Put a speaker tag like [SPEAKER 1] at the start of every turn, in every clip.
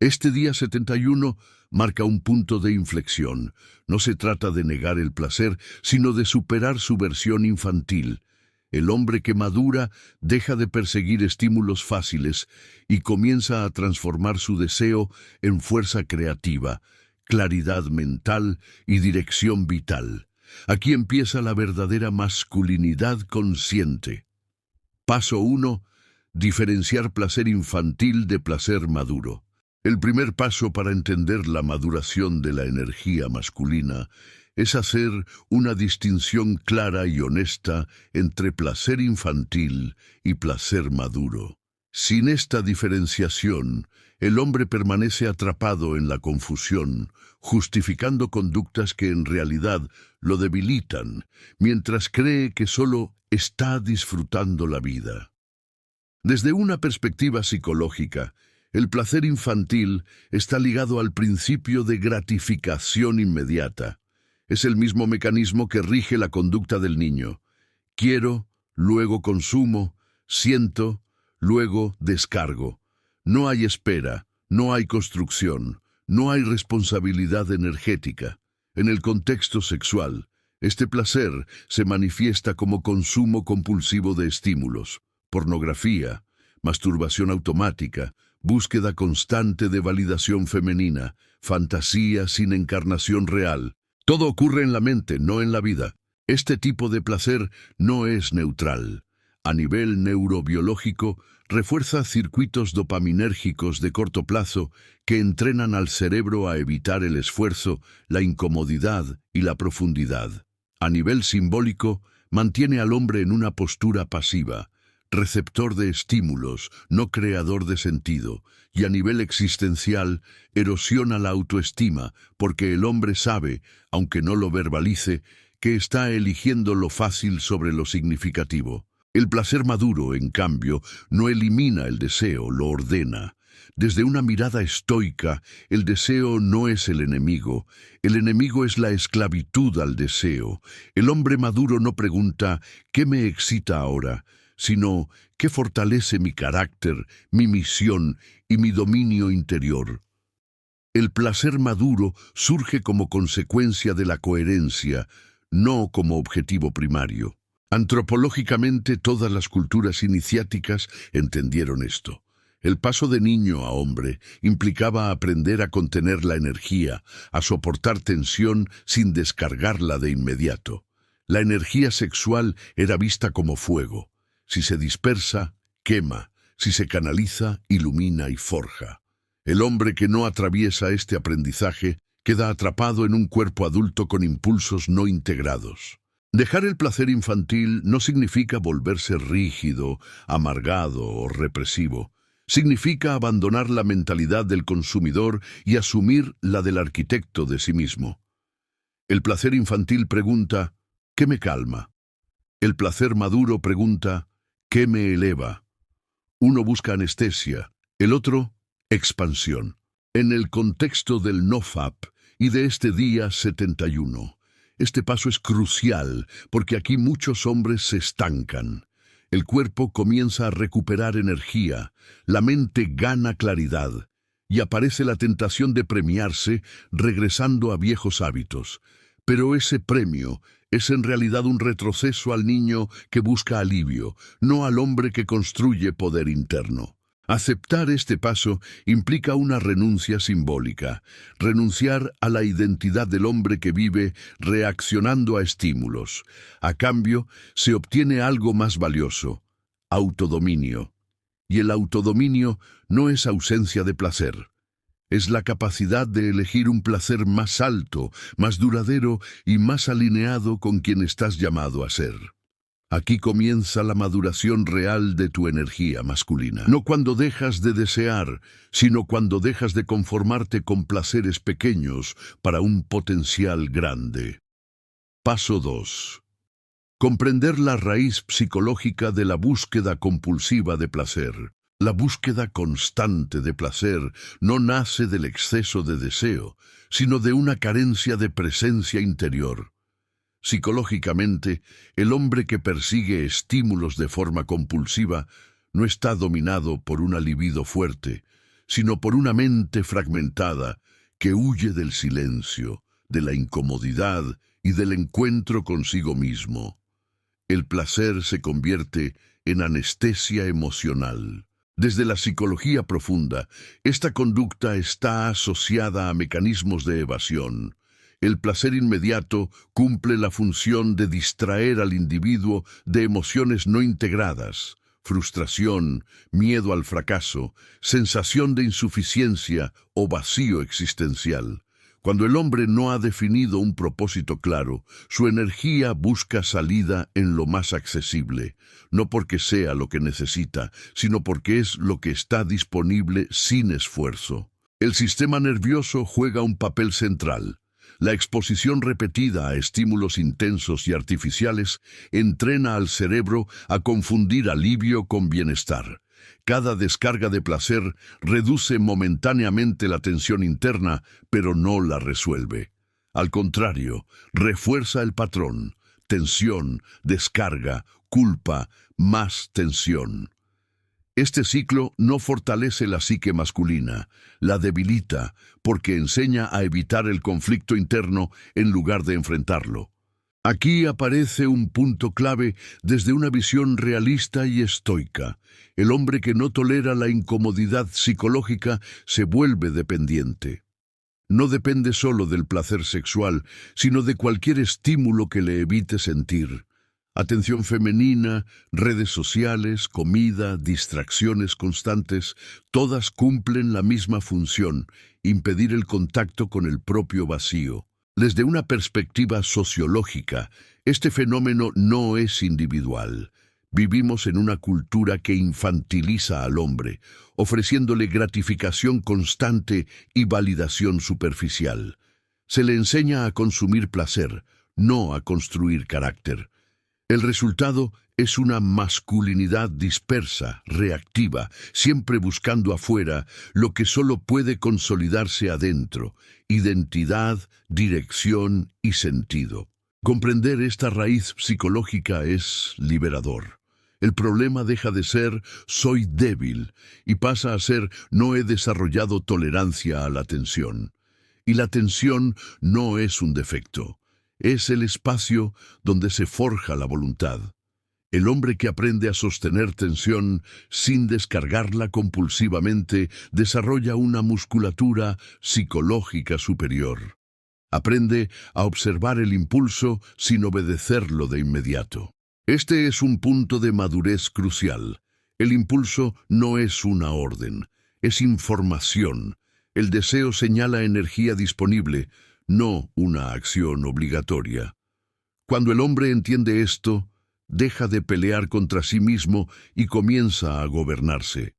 [SPEAKER 1] Este día 71 marca un punto de inflexión. No se trata de negar el placer, sino de superar su versión infantil. El hombre que madura deja de perseguir estímulos fáciles y comienza a transformar su deseo en fuerza creativa, claridad mental y dirección vital. Aquí empieza la verdadera masculinidad consciente. Paso 1. Diferenciar placer infantil de placer maduro. El primer paso para entender la maduración de la energía masculina es hacer una distinción clara y honesta entre placer infantil y placer maduro. Sin esta diferenciación, el hombre permanece atrapado en la confusión, justificando conductas que en realidad lo debilitan, mientras cree que solo está disfrutando la vida. Desde una perspectiva psicológica, el placer infantil está ligado al principio de gratificación inmediata. Es el mismo mecanismo que rige la conducta del niño. Quiero, luego consumo, siento, luego descargo. No hay espera, no hay construcción, no hay responsabilidad energética. En el contexto sexual, este placer se manifiesta como consumo compulsivo de estímulos, pornografía, masturbación automática, búsqueda constante de validación femenina, fantasía sin encarnación real. Todo ocurre en la mente, no en la vida. Este tipo de placer no es neutral. A nivel neurobiológico, refuerza circuitos dopaminérgicos de corto plazo que entrenan al cerebro a evitar el esfuerzo, la incomodidad y la profundidad. A nivel simbólico, mantiene al hombre en una postura pasiva, receptor de estímulos, no creador de sentido, y a nivel existencial erosiona la autoestima porque el hombre sabe, aunque no lo verbalice, que está eligiendo lo fácil sobre lo significativo. El placer maduro, en cambio, no elimina el deseo, lo ordena. Desde una mirada estoica, el deseo no es el enemigo es la esclavitud al deseo. El hombre maduro no pregunta ¿qué me excita ahora?, sino ¿qué fortalece mi carácter, mi misión y mi dominio interior? El placer maduro surge como consecuencia de la coherencia, no como objetivo primario. Antropológicamente, todas las culturas iniciáticas entendieron esto. El paso de niño a hombre implicaba aprender a contener la energía, a soportar tensión sin descargarla de inmediato. La energía sexual era vista como fuego. Si se dispersa, quema. Si se canaliza, ilumina y forja. El hombre que no atraviesa este aprendizaje queda atrapado en un cuerpo adulto con impulsos no integrados. Dejar el placer infantil no significa volverse rígido, amargado o represivo. Significa abandonar la mentalidad del consumidor y asumir la del arquitecto de sí mismo. El placer infantil pregunta, ¿qué me calma? El placer maduro pregunta, ¿qué me eleva? Uno busca anestesia, el otro, expansión. En el contexto del NoFap y de este día 71, este paso es crucial porque aquí muchos hombres se estancan. El cuerpo comienza a recuperar energía, la mente gana claridad y aparece la tentación de premiarse regresando a viejos hábitos. Pero ese premio es en realidad un retroceso al niño que busca alivio, no al hombre que construye poder interno. Aceptar este paso implica una renuncia simbólica, renunciar a la identidad del hombre que vive reaccionando a estímulos. A cambio, se obtiene algo más valioso, autodominio. Y el autodominio no es ausencia de placer. Es la capacidad de elegir un placer más alto, más duradero y más alineado con quien estás llamado a ser. Aquí comienza la maduración real de tu energía masculina. No cuando dejas de desear, sino cuando dejas de conformarte con placeres pequeños para un potencial grande. Paso 2. Comprender la raíz psicológica de la búsqueda compulsiva de placer. La búsqueda constante de placer no nace del exceso de deseo, sino de una carencia de presencia interior. Psicológicamente, el hombre que persigue estímulos de forma compulsiva no está dominado por una libido fuerte, sino por una mente fragmentada que huye del silencio, de la incomodidad y del encuentro consigo mismo. El placer se convierte en anestesia emocional. Desde la psicología profunda, esta conducta está asociada a mecanismos de evasión. El placer inmediato cumple la función de distraer al individuo de emociones no integradas: frustración, miedo al fracaso, sensación de insuficiencia o vacío existencial. Cuando el hombre no ha definido un propósito claro, su energía busca salida en lo más accesible, no porque sea lo que necesita, sino porque es lo que está disponible sin esfuerzo. El sistema nervioso juega un papel central. La exposición repetida a estímulos intensos y artificiales entrena al cerebro a confundir alivio con bienestar. Cada descarga de placer reduce momentáneamente la tensión interna, pero no la resuelve. Al contrario, refuerza el patrón: tensión, descarga, culpa, más tensión. Este ciclo no fortalece la psique masculina, la debilita, porque enseña a evitar el conflicto interno en lugar de enfrentarlo. Aquí aparece un punto clave desde una visión realista y estoica. El hombre que no tolera la incomodidad psicológica se vuelve dependiente. No depende solo del placer sexual, sino de cualquier estímulo que le evite sentir. Atención femenina, redes sociales, comida, distracciones constantes, todas cumplen la misma función: impedir el contacto con el propio vacío. Desde una perspectiva sociológica, este fenómeno no es individual. Vivimos en una cultura que infantiliza al hombre, ofreciéndole gratificación constante y validación superficial. Se le enseña a consumir placer, no a construir carácter. El resultado es una masculinidad dispersa, reactiva, siempre buscando afuera lo que solo puede consolidarse adentro: identidad, dirección y sentido. Comprender esta raíz psicológica es liberador. El problema deja de ser «soy débil» y pasa a ser «no he desarrollado tolerancia a la tensión». Y la tensión no es un defecto. Es el espacio donde se forja la voluntad. El hombre que aprende a sostener tensión sin descargarla compulsivamente desarrolla una musculatura psicológica superior. Aprende a observar el impulso sin obedecerlo de inmediato. Este es un punto de madurez crucial. El impulso no es una orden, es información. El deseo señala energía disponible, no una acción obligatoria. Cuando el hombre entiende esto, deja de pelear contra sí mismo y comienza a gobernarse.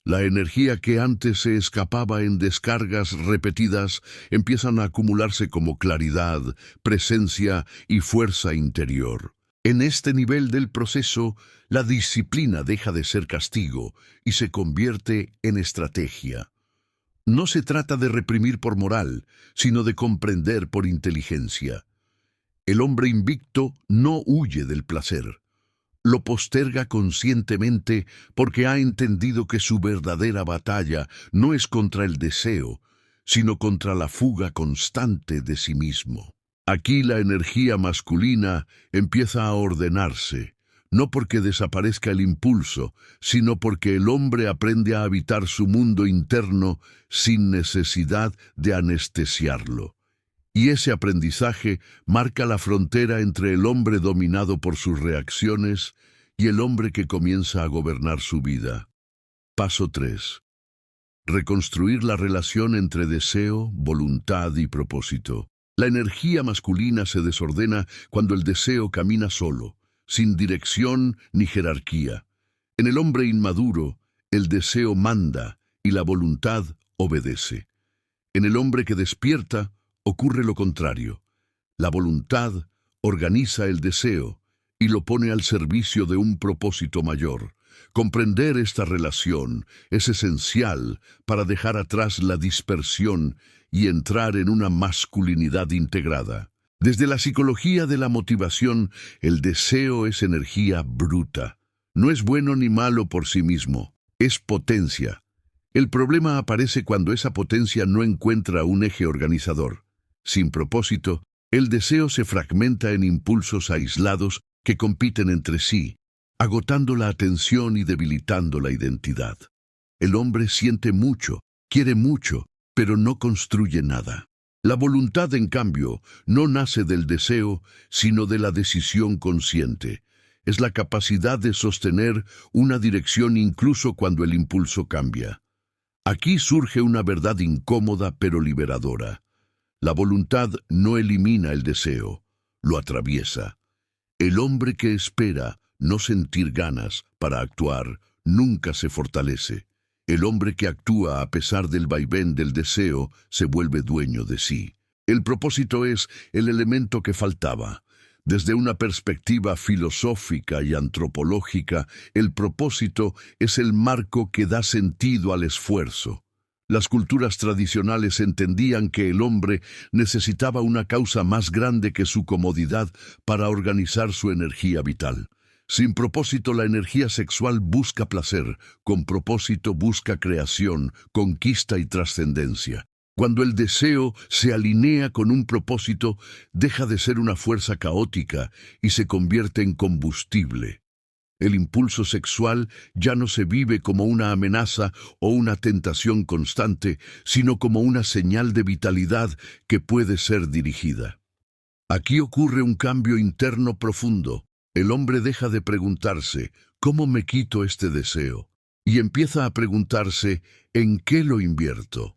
[SPEAKER 1] La energía que antes se escapaba en descargas repetidas empiezan a acumularse como claridad, presencia y fuerza interior. En este nivel del proceso, la disciplina deja de ser castigo y se convierte en estrategia. No se trata de reprimir por moral, sino de comprender por inteligencia. El hombre invicto no huye del placer. Lo posterga conscientemente porque ha entendido que su verdadera batalla no es contra el deseo, sino contra la fuga constante de sí mismo. Aquí la energía masculina empieza a ordenarse, no porque desaparezca el impulso, sino porque el hombre aprende a habitar su mundo interno sin necesidad de anestesiarlo. Y ese aprendizaje marca la frontera entre el hombre dominado por sus reacciones y el hombre que comienza a gobernar su vida. Paso 3. Reconstruir la relación entre deseo, voluntad y propósito. La energía masculina se desordena cuando el deseo camina solo, sin dirección ni jerarquía. En el hombre inmaduro, el deseo manda y la voluntad obedece. En el hombre que despierta, ocurre lo contrario. La voluntad organiza el deseo y lo pone al servicio de un propósito mayor. Comprender esta relación es esencial para dejar atrás la dispersión y entrar en una masculinidad integrada. Desde la psicología de la motivación, el deseo es energía bruta. No es bueno ni malo por sí mismo, es potencia. El problema aparece cuando esa potencia no encuentra un eje organizador. Sin propósito, el deseo se fragmenta en impulsos aislados que compiten entre sí, agotando la atención y debilitando la identidad. El hombre siente mucho, quiere mucho, pero no construye nada. La voluntad, en cambio, no nace del deseo, sino de la decisión consciente. Es la capacidad de sostener una dirección incluso cuando el impulso cambia. Aquí surge una verdad incómoda pero liberadora. La voluntad no elimina el deseo, lo atraviesa. El hombre que espera no sentir ganas para actuar nunca se fortalece. El hombre que actúa a pesar del vaivén del deseo se vuelve dueño de sí. El propósito es el elemento que faltaba. Desde una perspectiva filosófica y antropológica, el propósito es el marco que da sentido al esfuerzo. Las culturas tradicionales entendían que el hombre necesitaba una causa más grande que su comodidad para organizar su energía vital. Sin propósito, la energía sexual busca placer, con propósito busca creación, conquista y trascendencia. Cuando el deseo se alinea con un propósito, deja de ser una fuerza caótica y se convierte en combustible. El impulso sexual ya no se vive como una amenaza o una tentación constante, sino como una señal de vitalidad que puede ser dirigida. Aquí ocurre un cambio interno profundo. El hombre deja de preguntarse, ¿cómo me quito este deseo? Y empieza a preguntarse, ¿en qué lo invierto?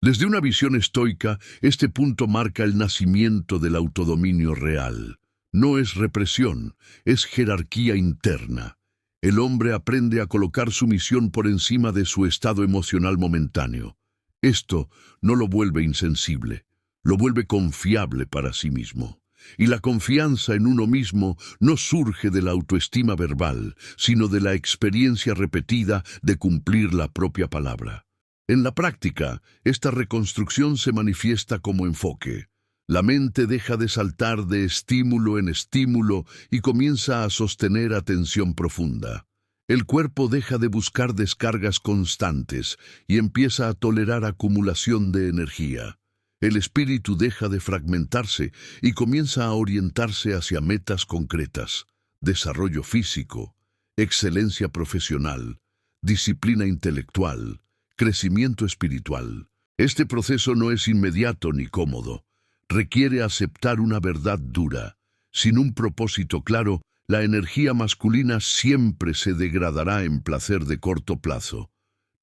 [SPEAKER 1] Desde una visión estoica, este punto marca el nacimiento del autodominio real. No es represión, es jerarquía interna. El hombre aprende a colocar su misión por encima de su estado emocional momentáneo. Esto no lo vuelve insensible, lo vuelve confiable para sí mismo. Y la confianza en uno mismo no surge de la autoestima verbal, sino de la experiencia repetida de cumplir la propia palabra. En la práctica, esta reconstrucción se manifiesta como enfoque. La mente deja de saltar de estímulo en estímulo y comienza a sostener atención profunda. El cuerpo deja de buscar descargas constantes y empieza a tolerar acumulación de energía. El espíritu deja de fragmentarse y comienza a orientarse hacia metas concretas: desarrollo físico, excelencia profesional, disciplina intelectual, crecimiento espiritual. Este proceso no es inmediato ni cómodo. Requiere aceptar una verdad dura. Sin un propósito claro, la energía masculina siempre se degradará en placer de corto plazo.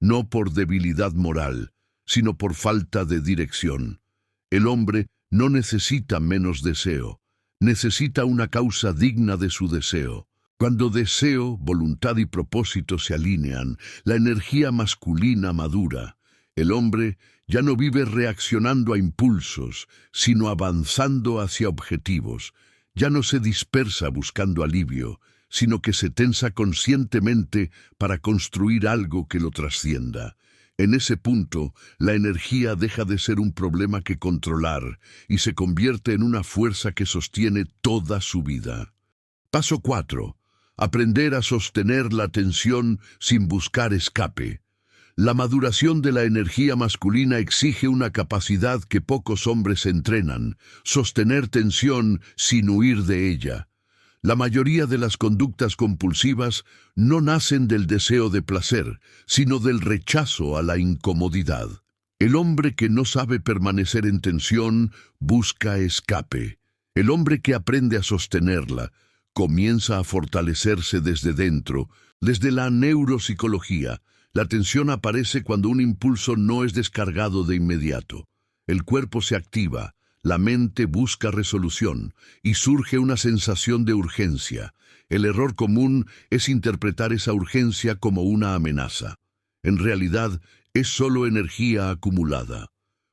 [SPEAKER 1] No por debilidad moral, sino por falta de dirección. El hombre no necesita menos deseo, necesita una causa digna de su deseo. Cuando deseo, voluntad y propósito se alinean, la energía masculina madura. El hombre ya no vive reaccionando a impulsos, sino avanzando hacia objetivos. Ya no se dispersa buscando alivio, sino que se tensa conscientemente para construir algo que lo trascienda. En ese punto, la energía deja de ser un problema que controlar y se convierte en una fuerza que sostiene toda su vida. Paso 4. Aprender a sostener la tensión sin buscar escape. La maduración de la energía masculina exige una capacidad que pocos hombres entrenan: sostener tensión sin huir de ella. La mayoría de las conductas compulsivas no nacen del deseo de placer, sino del rechazo a la incomodidad. El hombre que no sabe permanecer en tensión busca escape. El hombre que aprende a sostenerla comienza a fortalecerse desde dentro. Desde la neuropsicología, la tensión aparece cuando un impulso no es descargado de inmediato. El cuerpo se activa, la mente busca resolución y surge una sensación de urgencia. El error común es interpretar esa urgencia como una amenaza. En realidad, es solo energía acumulada.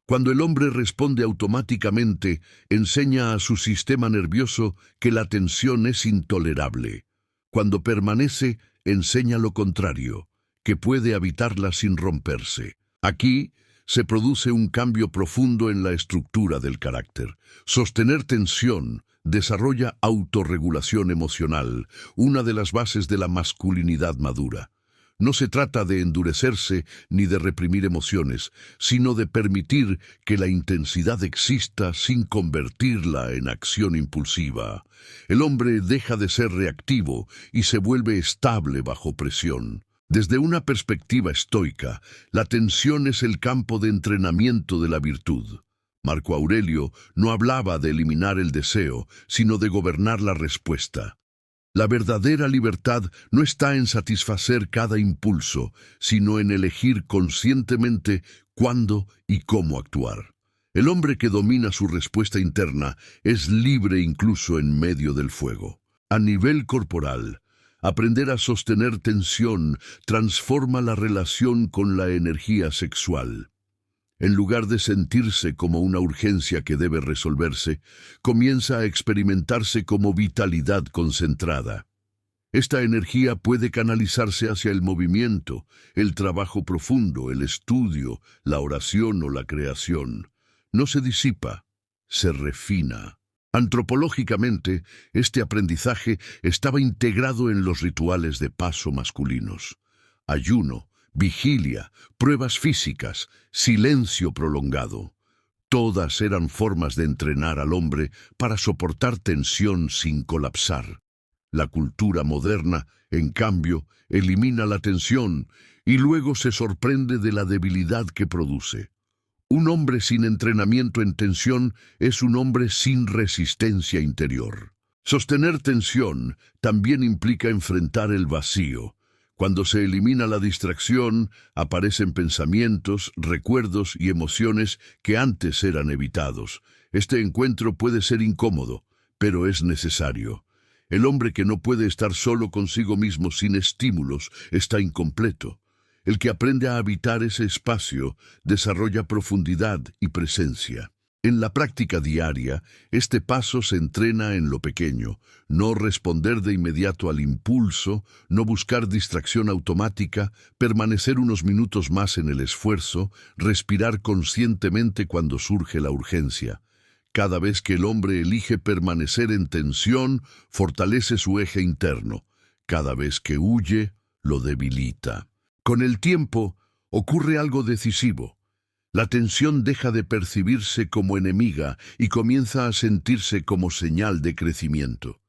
[SPEAKER 1] Cuando el hombre responde automáticamente, enseña a su sistema nervioso que la tensión es intolerable. Cuando permanece, enseña lo contrario, que puede habitarla sin romperse. Aquí se produce un cambio profundo en la estructura del carácter. Sostener tensión desarrolla autorregulación emocional, una de las bases de la masculinidad madura. No se trata de endurecerse ni de reprimir emociones, sino de permitir que la intensidad exista sin convertirla en acción impulsiva. El hombre deja de ser reactivo y se vuelve estable bajo presión. Desde una perspectiva estoica, la tensión es el campo de entrenamiento de la virtud. Marco Aurelio no hablaba de eliminar el deseo, sino de gobernar la respuesta. La verdadera libertad no está en satisfacer cada impulso, sino en elegir conscientemente cuándo y cómo actuar. El hombre que domina su respuesta interna es libre incluso en medio del fuego. A nivel corporal, aprender a sostener tensión transforma la relación con la energía sexual. En lugar de sentirse como una urgencia que debe resolverse, comienza a experimentarse como vitalidad concentrada. Esta energía puede canalizarse hacia el movimiento, el trabajo profundo, el estudio, la oración o la creación. No se disipa, se refina. Antropológicamente, este aprendizaje estaba integrado en los rituales de paso masculinos. Ayuno, vigilia, pruebas físicas, silencio prolongado. Todas eran formas de entrenar al hombre para soportar tensión sin colapsar. La cultura moderna, en cambio, elimina la tensión y luego se sorprende de la debilidad que produce. Un hombre sin entrenamiento en tensión es un hombre sin resistencia interior. Sostener tensión también implica enfrentar el vacío. Cuando se elimina la distracción, aparecen pensamientos, recuerdos y emociones que antes eran evitados. Este encuentro puede ser incómodo, pero es necesario. El hombre que no puede estar solo consigo mismo sin estímulos está incompleto. El que aprende a habitar ese espacio desarrolla profundidad y presencia. En la práctica diaria, este paso se entrena en lo pequeño: no responder de inmediato al impulso, no buscar distracción automática, permanecer unos minutos más en el esfuerzo, respirar conscientemente cuando surge la urgencia. Cada vez que el hombre elige permanecer en tensión, fortalece su eje interno. Cada vez que huye, lo debilita. Con el tiempo, ocurre algo decisivo. La tensión deja de percibirse como enemiga y comienza a sentirse como señal de crecimiento.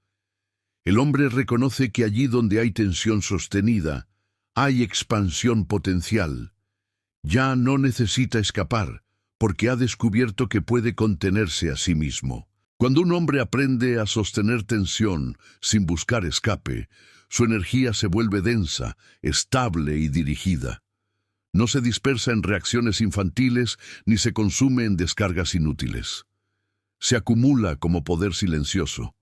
[SPEAKER 1] El hombre reconoce que allí donde hay tensión sostenida, hay expansión potencial. Ya no necesita escapar, porque ha descubierto que puede contenerse a sí mismo. Cuando un hombre aprende a sostener tensión sin buscar escape, su energía se vuelve densa, estable y dirigida. No se dispersa en reacciones infantiles ni se consume en descargas inútiles. Se acumula como poder silencioso.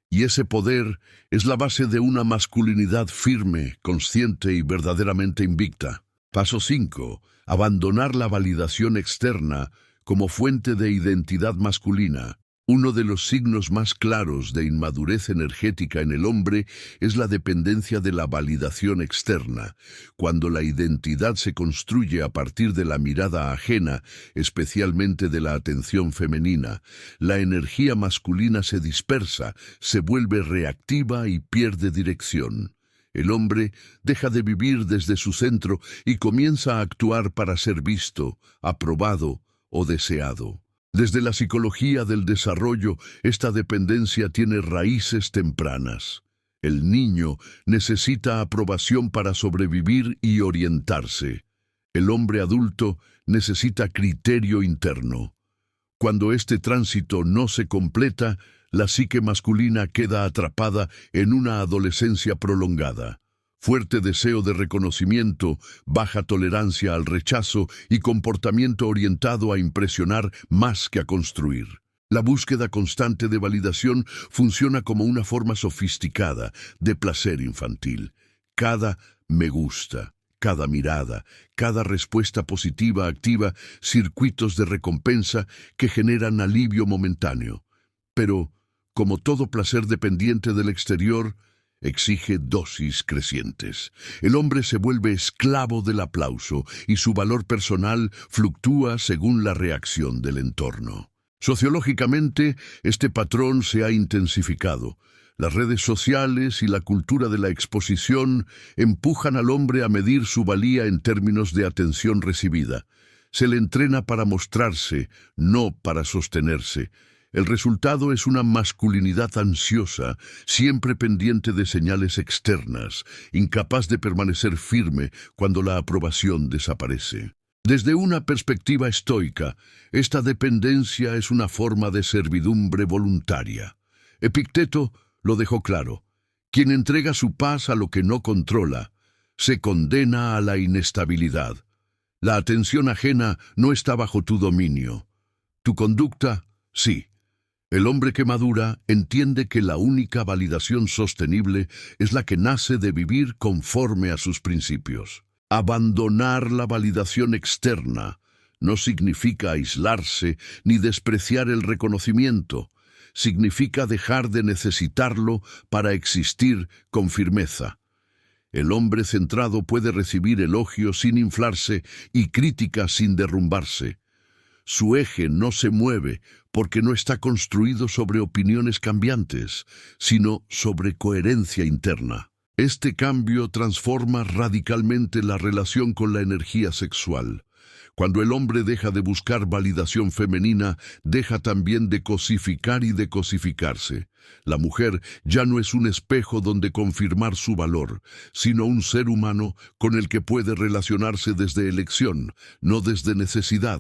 [SPEAKER 1] Y ese poder es la base de una masculinidad firme, consciente y verdaderamente invicta. Paso 5. Abandonar la validación externa como fuente de identidad masculina. Uno de los signos más claros de inmadurez energética en el hombre es la dependencia de la validación externa. Cuando la identidad se construye a partir de la mirada ajena, especialmente de la atención femenina, la energía masculina se dispersa, se vuelve reactiva y pierde dirección. El hombre deja de vivir desde su centro y comienza a actuar para ser visto, aprobado o deseado. Desde la psicología del desarrollo, esta dependencia tiene raíces tempranas. El niño necesita aprobación para sobrevivir y orientarse. El hombre adulto necesita criterio interno. Cuando este tránsito no se completa, la psique masculina queda atrapada en una adolescencia prolongada. Fuerte deseo de reconocimiento, baja tolerancia al rechazo y comportamiento orientado a impresionar más que a construir. La búsqueda constante de validación funciona como una forma sofisticada de placer infantil. Cada me gusta, cada mirada, cada respuesta positiva activa circuitos de recompensa que generan alivio momentáneo. Pero, como todo placer dependiente del exterior, exige dosis crecientes. El hombre se vuelve esclavo del aplauso y su valor personal fluctúa según la reacción del entorno. Sociológicamente, este patrón se ha intensificado. Las redes sociales y la cultura de la exposición empujan al hombre a medir su valía en términos de atención recibida. Se le entrena para mostrarse, no para sostenerse. El resultado es una masculinidad ansiosa, siempre pendiente de señales externas, incapaz de permanecer firme cuando la aprobación desaparece. Desde una perspectiva estoica, esta dependencia es una forma de servidumbre voluntaria. Epicteto lo dejó claro: quien entrega su paz a lo que no controla, se condena a la inestabilidad. La atención ajena no está bajo tu dominio. Tu conducta, sí. El hombre que madura entiende que la única validación sostenible es la que nace de vivir conforme a sus principios. Abandonar la validación externa no significa aislarse ni despreciar el reconocimiento. Significa dejar de necesitarlo para existir con firmeza. El hombre centrado puede recibir elogios sin inflarse y críticas sin derrumbarse. Su eje no se mueve porque no está construido sobre opiniones cambiantes, sino sobre coherencia interna. Este cambio transforma radicalmente la relación con la energía sexual. Cuando el hombre deja de buscar validación femenina, deja también de cosificar y de cosificarse. La mujer ya no es un espejo donde confirmar su valor, sino un ser humano con el que puede relacionarse desde elección, no desde necesidad.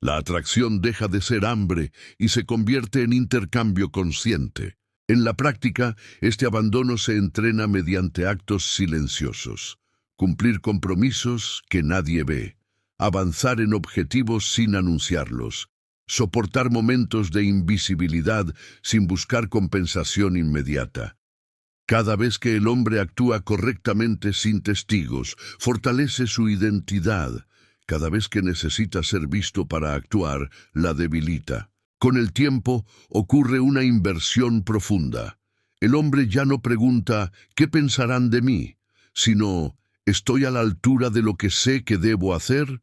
[SPEAKER 1] La atracción deja de ser hambre y se convierte en intercambio consciente. En la práctica, este abandono se entrena mediante actos silenciosos. Cumplir compromisos que nadie ve. Avanzar en objetivos sin anunciarlos, soportar momentos de invisibilidad sin buscar compensación inmediata. Cada vez que el hombre actúa correctamente sin testigos, fortalece su identidad. Cada vez que necesita ser visto para actuar, la debilita. Con el tiempo ocurre una inversión profunda. El hombre ya no pregunta ¿qué pensarán de mí?, sino ¿estoy a la altura de lo que sé que debo hacer?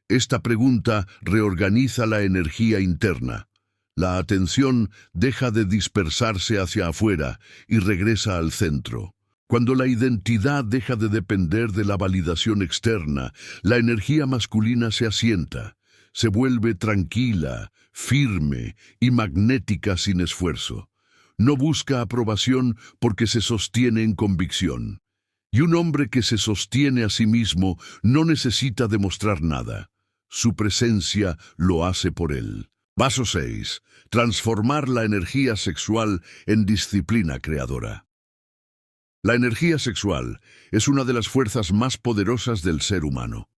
[SPEAKER 1] Esta pregunta reorganiza la energía interna. La atención deja de dispersarse hacia afuera y regresa al centro. Cuando la identidad deja de depender de la validación externa, la energía masculina se asienta, se vuelve tranquila, firme y magnética sin esfuerzo. No busca aprobación porque se sostiene en convicción. Y un hombre que se sostiene a sí mismo no necesita demostrar nada. Su presencia lo hace por él. Paso 6. Transformar la energía sexual en disciplina creadora. La energía sexual es una de las fuerzas más poderosas del ser humano.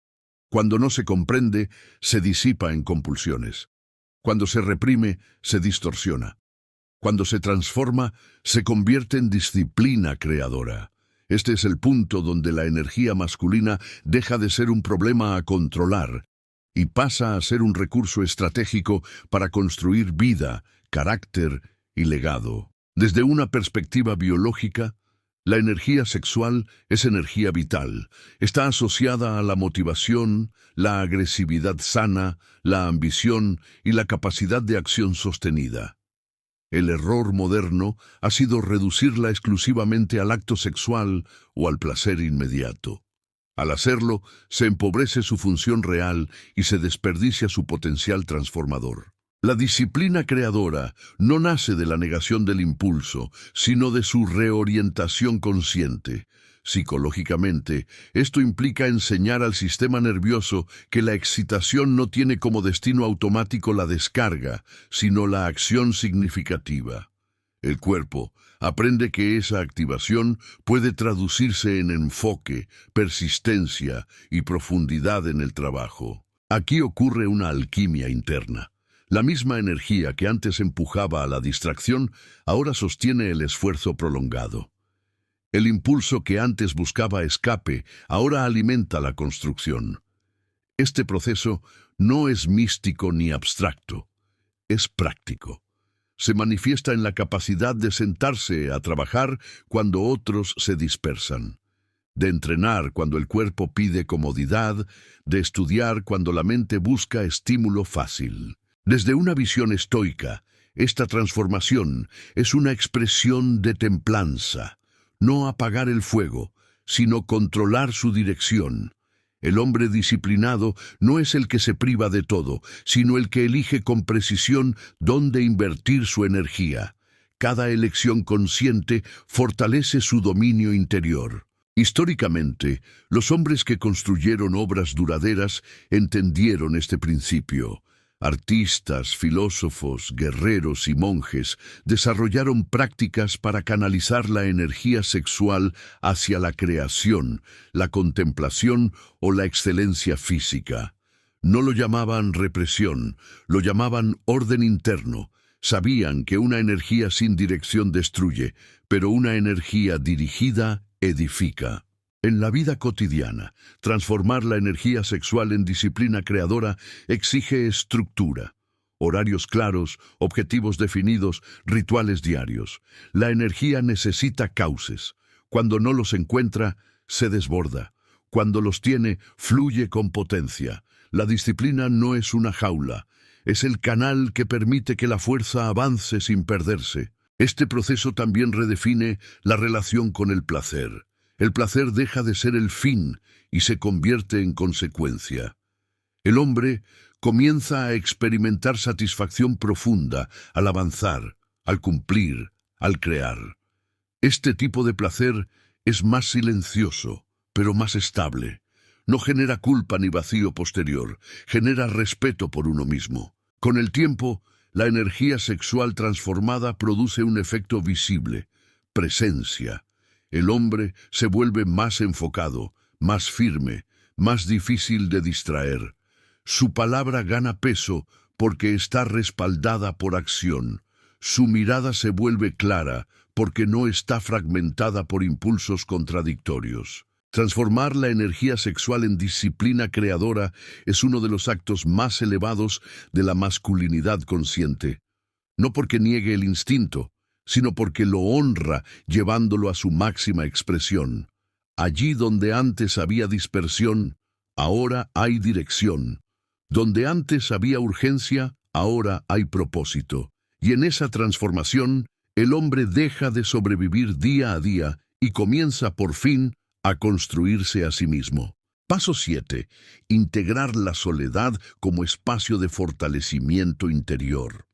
[SPEAKER 1] Cuando no se comprende, se disipa en compulsiones. Cuando se reprime, se distorsiona. Cuando se transforma, se convierte en disciplina creadora. Este es el punto donde la energía masculina deja de ser un problema a controlar y pasa a ser un recurso estratégico para construir vida, carácter y legado. Desde una perspectiva biológica, la energía sexual es energía vital. Está asociada a la motivación, la agresividad sana, la ambición y la capacidad de acción sostenida. El error moderno ha sido reducirla exclusivamente al acto sexual o al placer inmediato. Al hacerlo, se empobrece su función real y se desperdicia su potencial transformador. La disciplina creadora no nace de la negación del impulso, sino de su reorientación consciente. Psicológicamente, esto implica enseñar al sistema nervioso que la excitación no tiene como destino automático la descarga, sino la acción significativa. El cuerpo aprende que esa activación puede traducirse en enfoque, persistencia y profundidad en el trabajo. Aquí ocurre una alquimia interna. La misma energía que antes empujaba a la distracción, ahora sostiene el esfuerzo prolongado. El impulso que antes buscaba escape, ahora alimenta la construcción. Este proceso no es místico ni abstracto, es práctico. Se manifiesta en la capacidad de sentarse a trabajar cuando otros se dispersan, de entrenar cuando el cuerpo pide comodidad, de estudiar cuando la mente busca estímulo fácil. Desde una visión estoica, Esta transformación es una expresión de templanza, no apagar el fuego, sino controlar su dirección. El hombre disciplinado no es el que se priva de todo, sino el que elige con precisión dónde invertir su energía. Cada elección consciente fortalece su dominio interior. Históricamente, los hombres que construyeron obras duraderas entendieron este principio. Artistas, filósofos, guerreros y monjes desarrollaron prácticas para canalizar la energía sexual hacia la creación, la contemplación o la excelencia física. No lo llamaban represión, lo llamaban orden interno. Sabían que una energía sin dirección destruye, pero una energía dirigida edifica. En la vida cotidiana, transformar la energía sexual en disciplina creadora exige estructura, horarios claros, objetivos definidos, rituales diarios. La energía necesita cauces. Cuando no los encuentra, se desborda. Cuando los tiene, fluye con potencia. La disciplina no es una jaula, es el canal que permite que la fuerza avance sin perderse. Este proceso también redefine la relación con el placer. El placer deja de ser el fin y se convierte en consecuencia. El hombre comienza a experimentar satisfacción profunda al avanzar, al cumplir, al crear. Este tipo de placer es más silencioso, pero más estable. No genera culpa ni vacío posterior, genera respeto por uno mismo. Con el tiempo, la energía sexual transformada produce un efecto visible, presencia. El hombre se vuelve más enfocado, más firme, más difícil de distraer. Su palabra gana peso porque está respaldada por acción. Su mirada se vuelve clara porque no está fragmentada por impulsos contradictorios. Transformar la energía sexual en disciplina creadora es uno de los actos más elevados de la masculinidad consciente. No porque niegue el instinto, sino porque lo honra llevándolo a su máxima expresión. Allí donde antes había dispersión, ahora hay dirección. Donde antes había urgencia, ahora hay propósito. Y en esa transformación, el hombre deja de sobrevivir día a día y comienza por fin a construirse a sí mismo. Paso 7. Integrar la soledad como espacio de fortalecimiento interior.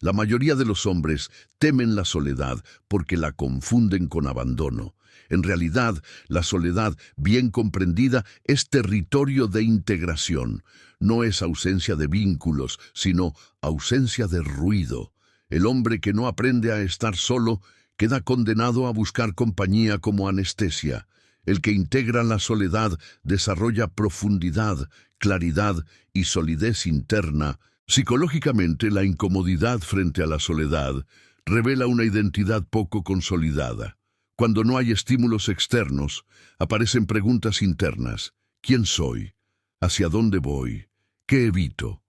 [SPEAKER 1] La mayoría de los hombres temen la soledad porque la confunden con abandono. En realidad, la soledad, bien comprendida, es territorio de integración. No es ausencia de vínculos, sino ausencia de ruido. El hombre que no aprende a estar solo queda condenado a buscar compañía como anestesia. El que integra la soledad desarrolla profundidad, claridad y solidez interna. Psicológicamente, la incomodidad frente a la soledad revela una identidad poco consolidada. Cuando no hay estímulos externos, aparecen preguntas internas. ¿Quién soy? ¿Hacia dónde voy? ¿Qué evito?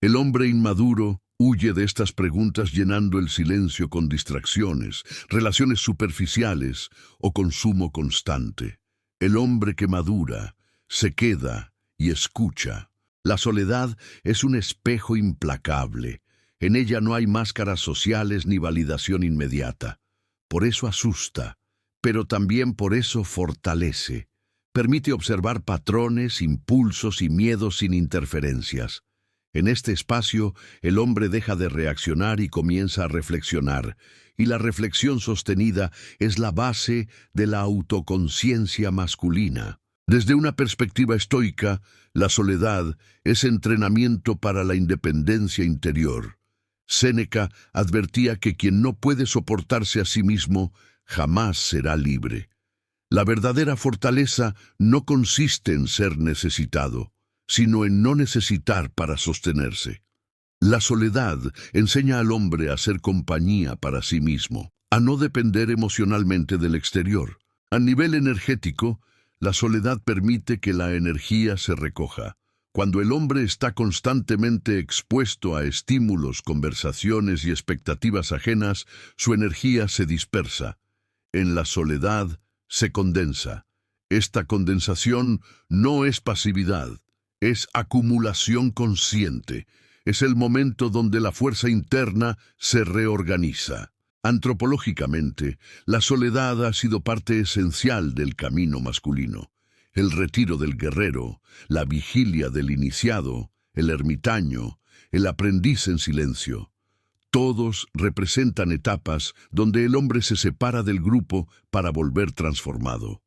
[SPEAKER 1] El hombre inmaduro huye de estas preguntas llenando el silencio con distracciones, relaciones superficiales o consumo constante. El hombre que madura se queda y escucha. La soledad es un espejo implacable. En ella no hay máscaras sociales ni validación inmediata. Por eso asusta, pero también por eso fortalece. Permite observar patrones, impulsos y miedos sin interferencias. En este espacio, el hombre deja de reaccionar y comienza a reflexionar, y la reflexión sostenida es la base de la autoconciencia masculina. Desde una perspectiva estoica, la soledad es entrenamiento para la independencia interior. Séneca advertía que quien no puede soportarse a sí mismo jamás será libre. La verdadera fortaleza no consiste en ser necesitado, sino en no necesitar para sostenerse. La soledad enseña al hombre a ser compañía para sí mismo, a no depender emocionalmente del exterior. A nivel energético, la soledad permite que la energía se recoja. Cuando el hombre está constantemente expuesto a estímulos, conversaciones y expectativas ajenas, su energía se dispersa. En la soledad se condensa. Esta condensación no es pasividad, es acumulación consciente. Es el momento donde la fuerza interna se reorganiza. Antropológicamente, la soledad ha sido parte esencial del camino masculino. El retiro del guerrero, la vigilia del iniciado, el ermitaño, el aprendiz en silencio. Todos representan etapas donde el hombre se separa del grupo para volver transformado.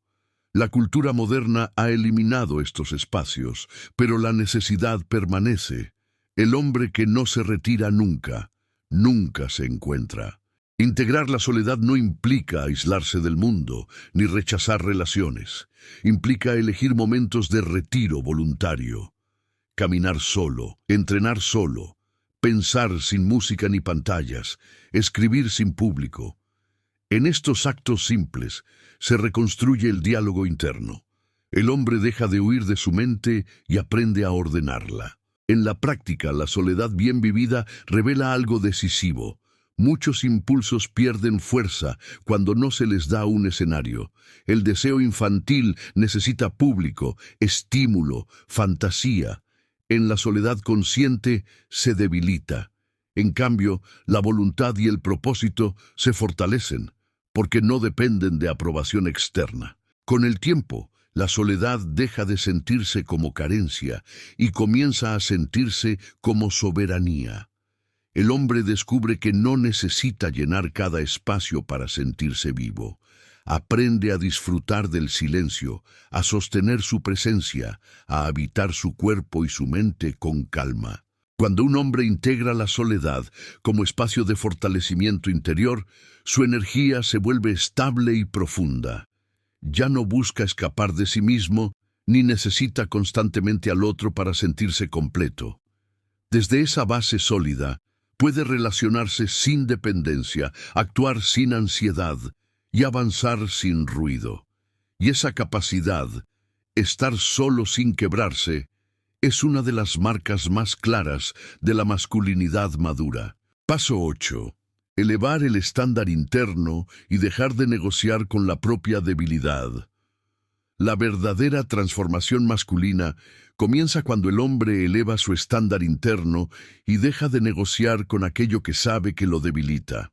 [SPEAKER 1] La cultura moderna ha eliminado estos espacios, pero la necesidad permanece. El hombre que no se retira nunca, nunca se encuentra. Integrar la soledad no implica aislarse del mundo, ni rechazar relaciones. Implica elegir momentos de retiro voluntario. Caminar solo, entrenar solo, pensar sin música ni pantallas, escribir sin público. En estos actos simples se reconstruye el diálogo interno. El hombre deja de huir de su mente y aprende a ordenarla. En la práctica, la soledad bien vivida revela algo decisivo. Muchos impulsos pierden fuerza cuando no se les da un escenario. El deseo infantil necesita público, estímulo, fantasía. En la soledad consciente se debilita. En cambio, la voluntad y el propósito se fortalecen, porque no dependen de aprobación externa. Con el tiempo, la soledad deja de sentirse como carencia y comienza a sentirse como soberanía. El hombre descubre que no necesita llenar cada espacio para sentirse vivo. Aprende a disfrutar del silencio, a sostener su presencia, a habitar su cuerpo y su mente con calma. Cuando un hombre integra la soledad como espacio de fortalecimiento interior, su energía se vuelve estable y profunda. Ya no busca escapar de sí mismo, ni necesita constantemente al otro para sentirse completo. Desde esa base sólida, puede relacionarse sin dependencia, actuar sin ansiedad y avanzar sin ruido. Y esa capacidad, estar solo sin quebrarse, es una de las marcas más claras de la masculinidad madura. Paso 8. Elevar el estándar interno y dejar de negociar con la propia debilidad. La verdadera transformación masculina comienza cuando el hombre eleva su estándar interno y deja de negociar con aquello que sabe que lo debilita.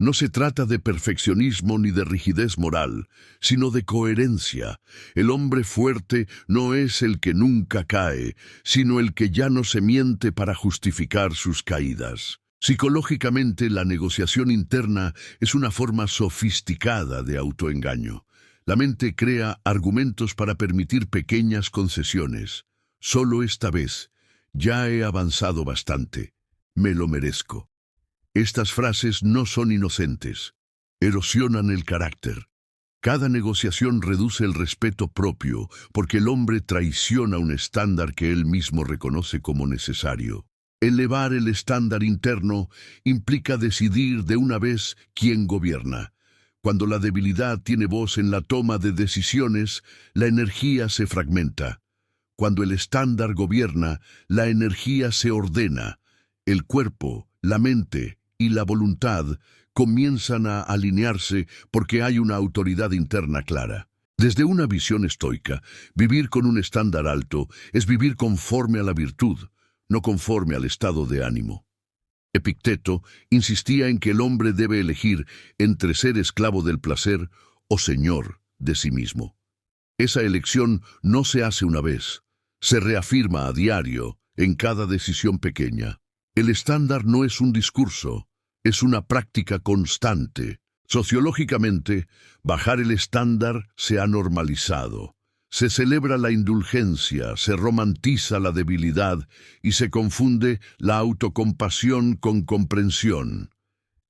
[SPEAKER 1] No se trata de perfeccionismo ni de rigidez moral, sino de coherencia. El hombre fuerte no es el que nunca cae, sino el que ya no se miente para justificar sus caídas. Psicológicamente, la negociación interna es una forma sofisticada de autoengaño. La mente crea argumentos para permitir pequeñas concesiones. Solo esta vez, ya he avanzado bastante. Me lo merezco. Estas frases no son inocentes. Erosionan el carácter. Cada negociación reduce el respeto propio, porque el hombre traiciona un estándar que él mismo reconoce como necesario. Elevar el estándar interno implica decidir de una vez quién gobierna. Cuando la debilidad tiene voz en la toma de decisiones, la energía se fragmenta. Cuando el estándar gobierna, la energía se ordena. El cuerpo, la mente y la voluntad comienzan a alinearse porque hay una autoridad interna clara. Desde una visión estoica, vivir con un estándar alto es vivir conforme a la virtud, no conforme al estado de ánimo. Epicteto insistía en que el hombre debe elegir entre ser esclavo del placer o señor de sí mismo. Esa elección no se hace una vez, se reafirma a diario en cada decisión pequeña. El estándar no es un discurso, es una práctica constante. Sociológicamente, bajar el estándar se ha normalizado. Se celebra la indulgencia, se romantiza la debilidad y se confunde la autocompasión con comprensión.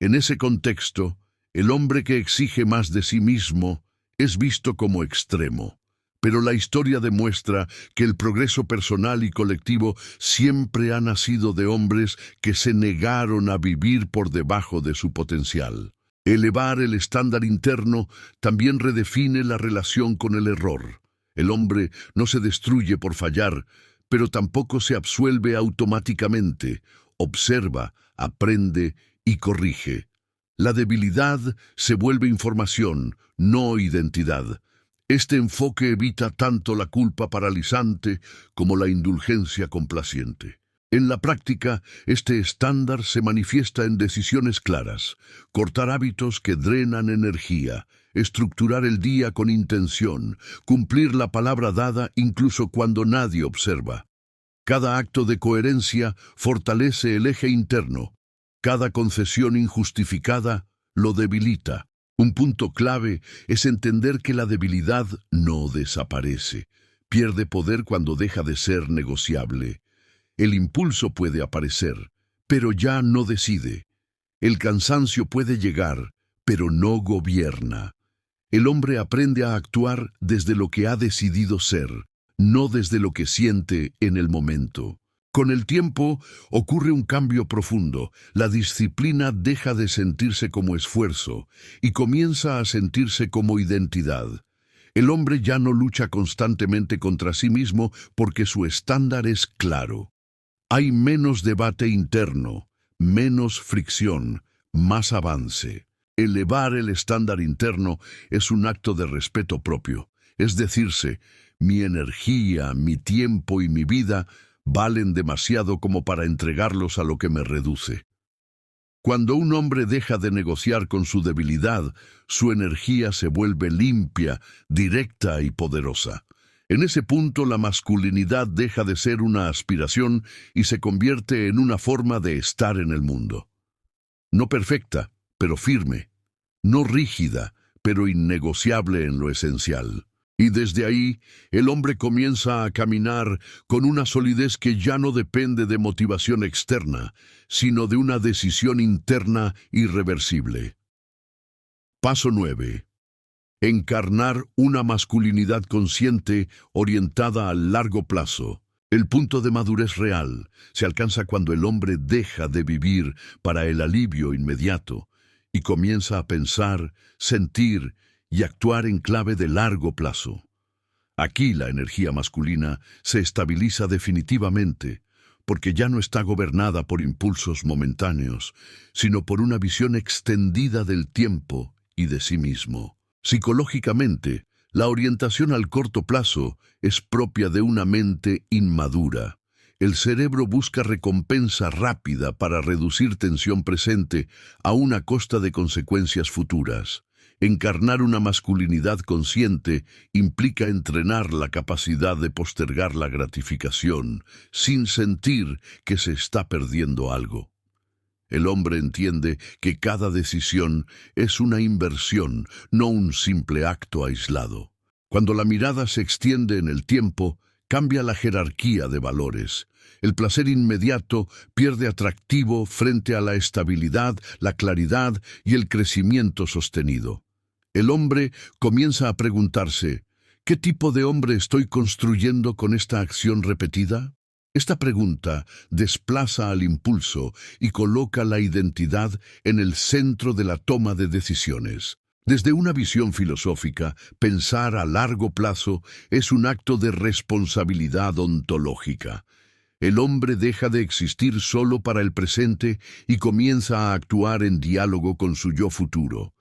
[SPEAKER 1] En ese contexto, el hombre que exige más de sí mismo es visto como extremo. Pero la historia demuestra que el progreso personal y colectivo siempre ha nacido de hombres que se negaron a vivir por debajo de su potencial. Elevar el estándar interno también redefine la relación con el error. El hombre no se destruye por fallar, pero tampoco se absuelve automáticamente. Observa, aprende y corrige. La debilidad se vuelve información, no identidad. Este enfoque evita tanto la culpa paralizante como la indulgencia complaciente. En la práctica, este estándar se manifiesta en decisiones claras: cortar hábitos que drenan energía, estructurar el día con intención, cumplir la palabra dada incluso cuando nadie observa. Cada acto de coherencia fortalece el eje interno. Cada concesión injustificada lo debilita. Un punto clave es entender que la debilidad no desaparece. Pierde poder cuando deja de ser negociable. El impulso puede aparecer, pero ya no decide. El cansancio puede llegar, pero no gobierna. El hombre aprende a actuar desde lo que ha decidido ser, no desde lo que siente en el momento. Con el tiempo ocurre un cambio profundo. La disciplina deja de sentirse como esfuerzo y comienza a sentirse como identidad. El hombre ya no lucha constantemente contra sí mismo porque su estándar es claro. Hay menos debate interno, menos fricción, más avance. Elevar el estándar interno es un acto de respeto propio. Es decirse, mi energía, mi tiempo y mi vida valen demasiado como para entregarlos a lo que me reduce. Cuando un hombre deja de negociar con su debilidad, su energía se vuelve limpia, directa y poderosa. En ese punto, la masculinidad deja de ser una aspiración y se convierte en una forma de estar en el mundo. No perfecta, pero firme. No rígida, pero innegociable en lo esencial. Y desde ahí, el hombre comienza a caminar con una solidez que ya no depende de motivación externa, sino de una decisión interna irreversible. Paso 9. Encarnar una masculinidad consciente orientada al largo plazo. El punto de madurez real se alcanza cuando el hombre deja de vivir para el alivio inmediato y comienza a pensar, sentir y actuar en clave de largo plazo. Aquí la energía masculina se estabiliza definitivamente, porque ya no está gobernada por impulsos momentáneos, sino por una visión extendida del tiempo y de sí mismo. Psicológicamente, la orientación al corto plazo es propia de una mente inmadura. El cerebro busca recompensa rápida para reducir tensión presente a una costa de consecuencias futuras. Encarnar una masculinidad consciente implica entrenar la capacidad de postergar la gratificación sin sentir que se está perdiendo algo. El hombre entiende que cada decisión es una inversión, no un simple acto aislado. Cuando la mirada se extiende en el tiempo, cambia la jerarquía de valores. El placer inmediato pierde atractivo frente a la estabilidad, la claridad y el crecimiento sostenido. El hombre comienza a preguntarse, ¿qué tipo de hombre estoy construyendo con esta acción repetida? Esta pregunta desplaza al impulso y coloca la identidad en el centro de la toma de decisiones. Desde una visión filosófica, pensar a largo plazo es un acto de responsabilidad ontológica. El hombre deja de existir solo para el presente y comienza a actuar en diálogo con su yo futuro.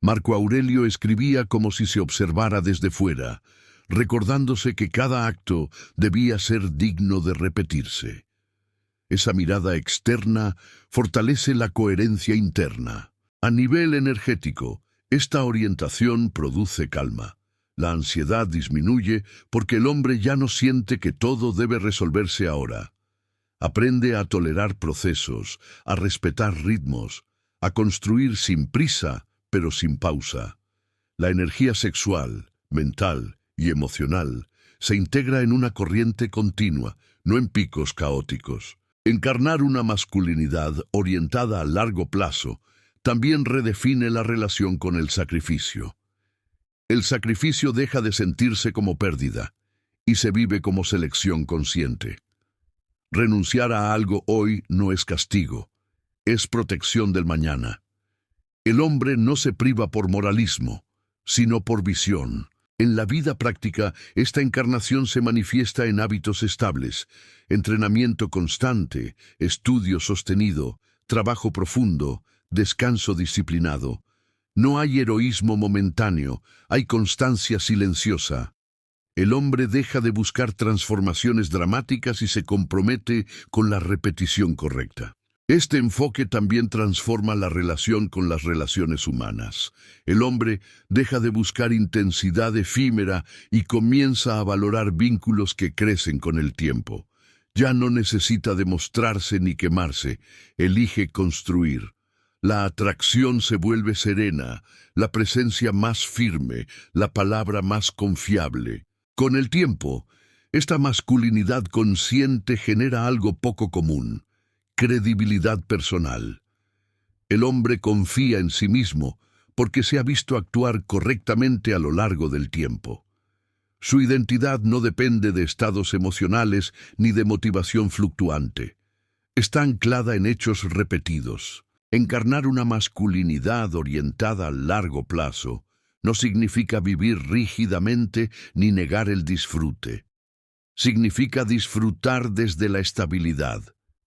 [SPEAKER 1] Marco Aurelio escribía como si se observara desde fuera, recordándose que cada acto debía ser digno de repetirse. Esa mirada externa fortalece la coherencia interna. A nivel energético, esta orientación produce calma. La ansiedad disminuye porque el hombre ya no siente que todo debe resolverse ahora. Aprende a tolerar procesos, a respetar ritmos, a construir sin prisa, pero sin pausa. La energía sexual, mental y emocional se integra en una corriente continua, no en picos caóticos. Encarnar una masculinidad orientada a largo plazo también redefine la relación con el sacrificio. El sacrificio deja de sentirse como pérdida y se vive como selección consciente. Renunciar a algo hoy no es castigo, es protección del mañana. El hombre no se priva por moralismo, sino por visión. En la vida práctica, esta encarnación se manifiesta en hábitos estables, entrenamiento constante, estudio sostenido, trabajo profundo, descanso disciplinado. No hay heroísmo momentáneo, hay constancia silenciosa. El hombre deja de buscar transformaciones dramáticas y se compromete con la repetición correcta. Este enfoque también transforma la relación con las relaciones humanas. El hombre deja de buscar intensidad efímera y comienza a valorar vínculos que crecen con el tiempo. Ya no necesita demostrarse ni quemarse, elige construir. La atracción se vuelve serena, la presencia más firme, la palabra más confiable. Con el tiempo, esta masculinidad consciente genera algo poco común: credibilidad personal. El hombre confía en sí mismo porque se ha visto actuar correctamente a lo largo del tiempo. Su identidad no depende de estados emocionales ni de motivación fluctuante. Está anclada en hechos repetidos. Encarnar una masculinidad orientada a largo plazo no significa vivir rígidamente ni negar el disfrute. Significa disfrutar desde la estabilidad,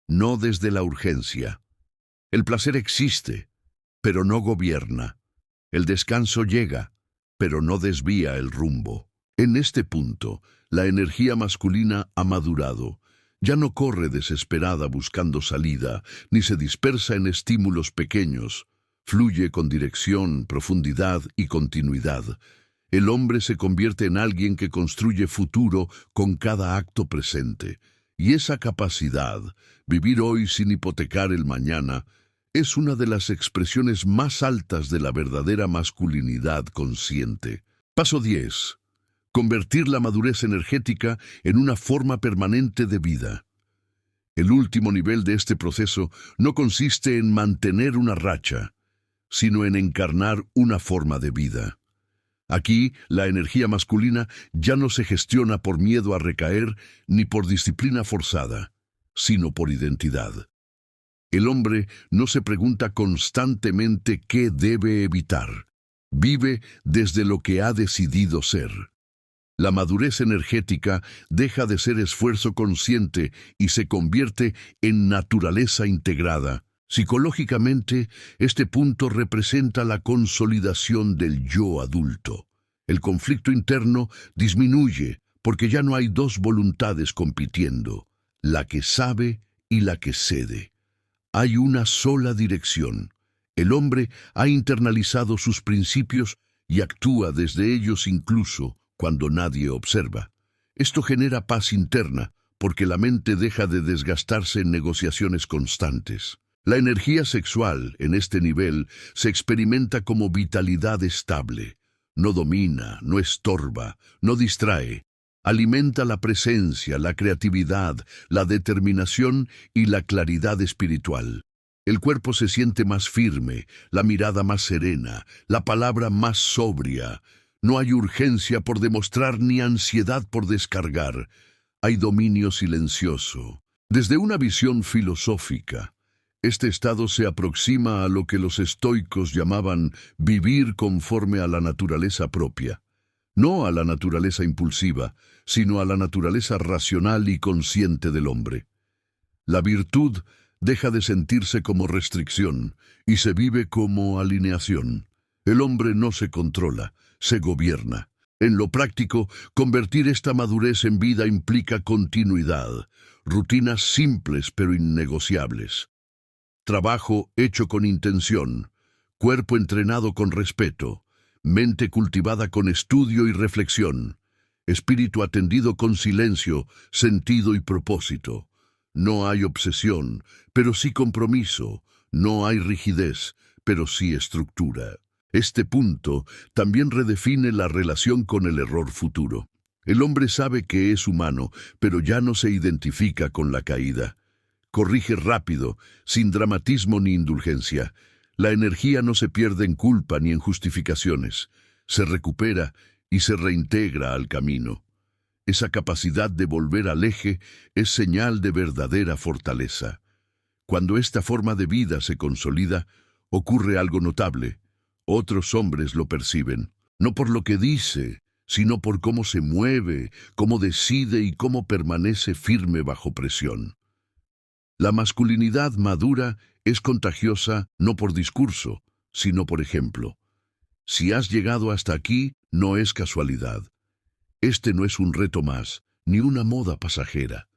[SPEAKER 1] no desde la urgencia. El placer existe, pero no gobierna. El descanso llega, pero no desvía el rumbo. En este punto, la energía masculina ha madurado. Ya no corre desesperada buscando salida, ni se dispersa en estímulos pequeños. Fluye con dirección, profundidad y continuidad. El hombre se convierte en alguien que construye futuro con cada acto presente. Y esa capacidad, vivir hoy sin hipotecar el mañana, es una de las expresiones más altas de la verdadera masculinidad consciente. Paso 10. Convertir la madurez energética en una forma permanente de vida. El último nivel de este proceso no consiste en mantener una racha, sino en encarnar una forma de vida. Aquí, la energía masculina ya no se gestiona por miedo a recaer ni por disciplina forzada, sino por identidad. El hombre no se pregunta constantemente qué debe evitar. Vive desde lo que ha decidido ser. La madurez energética deja de ser esfuerzo consciente y se convierte en naturaleza integrada. Psicológicamente, este punto representa la consolidación del yo adulto. El conflicto interno disminuye porque ya no hay dos voluntades compitiendo, la que sabe y la que cede. Hay una sola dirección. El hombre ha internalizado sus principios y actúa desde ellos incluso cuando nadie observa. Esto genera paz interna porque la mente deja de desgastarse en negociaciones constantes. La energía sexual, en este nivel, se experimenta como vitalidad estable. No domina, no estorba, no distrae. Alimenta la presencia, la creatividad, la determinación y la claridad espiritual. El cuerpo se siente más firme, la mirada más serena, la palabra más sobria. No hay urgencia por demostrar ni ansiedad por descargar. Hay dominio silencioso. Desde una visión filosófica, este estado se aproxima a lo que los estoicos llamaban vivir conforme a la naturaleza propia. No a la naturaleza impulsiva, sino a la naturaleza racional y consciente del hombre. La virtud deja de sentirse como restricción y se vive como alineación. El hombre no se controla, se gobierna. En lo práctico, convertir esta madurez en vida implica continuidad, rutinas simples pero innegociables. Trabajo hecho con intención, cuerpo entrenado con respeto, mente cultivada con estudio y reflexión, espíritu atendido con silencio, sentido y propósito. No hay obsesión, pero sí compromiso. No hay rigidez, pero sí estructura. Este punto también redefine la relación con el error futuro. El hombre sabe que es humano, pero ya no se identifica con la caída. Corrige rápido, sin dramatismo ni indulgencia. La energía no se pierde en culpa ni en justificaciones. Se recupera y se reintegra al camino. Esa capacidad de volver al eje es señal de verdadera fortaleza. Cuando esta forma de vida se consolida, ocurre algo notable. Otros hombres lo perciben, no por lo que dice, sino por cómo se mueve, cómo decide y cómo permanece firme bajo presión. La masculinidad madura es contagiosa no por discurso, sino por ejemplo. Si has llegado hasta aquí, no es casualidad. Este no es un reto más, ni una moda pasajera.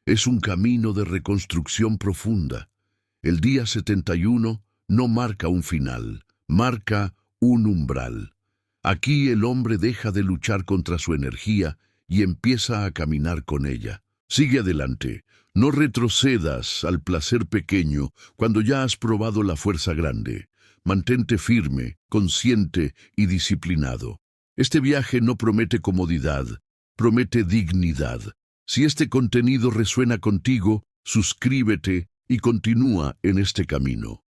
[SPEAKER 1] Es un camino de reconstrucción profunda. El día 71 no marca un final, marca un umbral. Aquí el hombre deja de luchar contra su energía y empieza a caminar con ella. Sigue adelante, no retrocedas al placer pequeño cuando ya has probado la fuerza grande. Mantente firme, consciente y disciplinado. Este viaje no promete comodidad, promete dignidad. Si este contenido resuena contigo, suscríbete y continúa en este camino.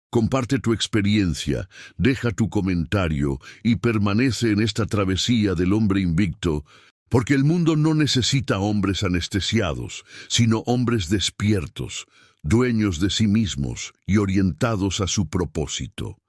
[SPEAKER 1] Comparte tu experiencia, deja tu comentario y permanece en esta travesía del hombre invicto, porque el mundo no necesita hombres anestesiados, sino hombres despiertos, dueños de sí mismos y orientados a su propósito.